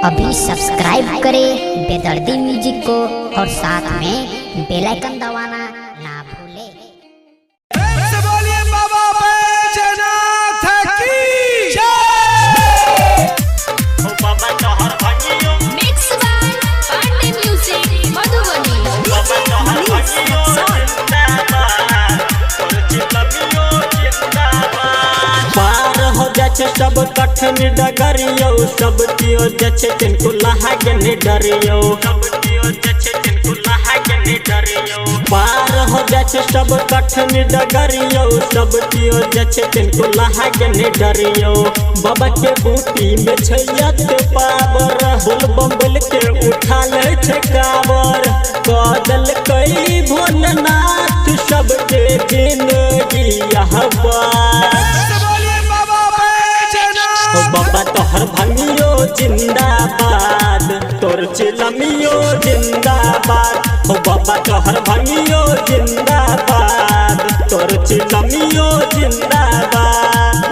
अभी सब्सक्राइब करें बेदर्दी म्यूजिक को और साथ में बेल आइकन दबाना ना भूलें। सब कठिन डगरियो सब दियो जछे तिनको लहागे नि डरियो सब दियो जछे तिनको लहागे नि डरियो पार हो जछे सब कठिन डगरियो सब दियो जछे तिनको लहागे नि डरियो बाबा के बूटी में छैयत पावर बोल बम्बल के उठा ले छे कावर कदल कई भोलेनाथ सबके जिंदगी यहवा बाबा तोहर भंगियो जिंदाबाद तोर चिलमियो जिंदाबाद हो बाबा तोहर भंगियो जिंदाबाद तोर चिलमियो जिंदाबाद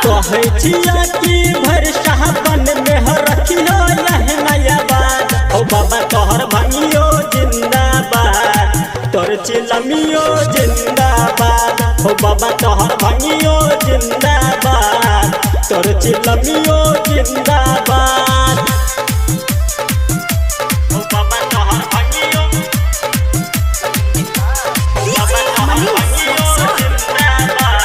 कहे छिया कि भर साहबन में रखियो यह नया बात हो बाबा तोहर भंगियो जिंदाबाद तोर चिलमियो जिंदाबाद हो बाबा तोहर भंगियो जिंदाबाद तोर चिलमियो जिंदाबाद ओ बाबा तोहर भंगियो बाबा तोहर भंगियो जिंदाबाद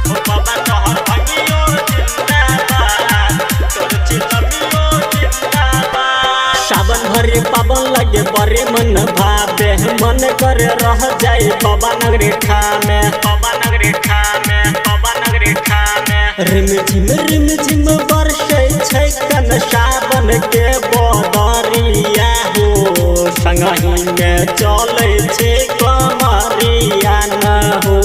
ओ बाबा तोहर भंगियो जिंदाबाद तोर चिलमियो जिंदाबाद सावन भरे पावन लगे बड़े मन भावे मन करे रह जाए बाबा नगरी ठामे बाबा नगरी ठामे रिम झिम बरसे छै कन सावन के बदरिया हो संगही में चले छे कमरिया न हो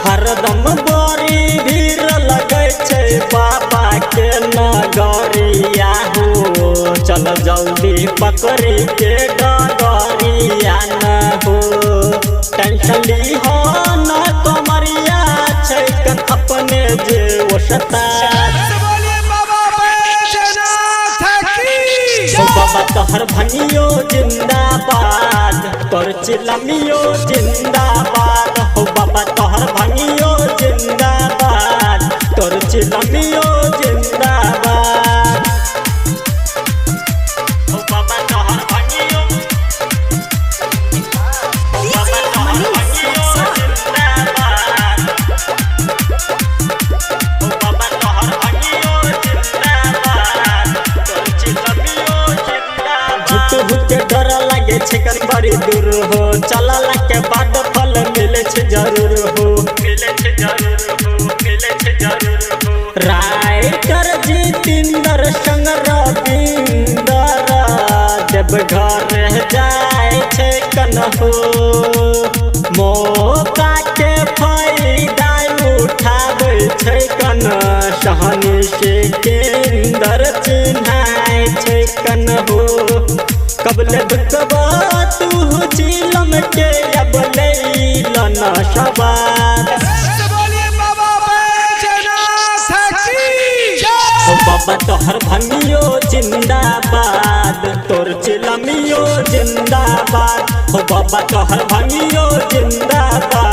हरदम बड़ी भीड़ लगे छै बाबा के नगरिया हो चल जल्दी पकड़ी के डगरिया न हो टेंशन ली हो न कमरिया छै कन अपने जे वशता बाबा तोहर भंगियो जिंदाबाद तोर चिलमियो जिंदाबाद हो बाबा तोहर भंगियो जिंदाबाद तोर चिलमियो जिंदाबाद हो बाबा तोहर भंगियो बाबा तोहर भंगियो जिंदाबाद हो बाबा तोहर भंगियो जिंदाबाद तोर चिलमियो जिंदाबाद झूठ के डर लागे छे कन बड़ी दूर हो चलला के बाद फल मिले छे जरूर हो मिले छे जरूर हो मिले छे जरूर हो राइटर जितेंद्र संग रविंदर जब घर जाए छे कन हो मौका के फायदा उठावे छे कन सहनी से केंद्र चिन्हाए छे कन हो कबले दुखबा तू चिलम के अब लैलन शबाद हो बाबा तोहर भंगियो जिंदाबाद तोर चिलमियो जिंदाबाद हो बाबा तोहर भंगियो जिंदाबाद।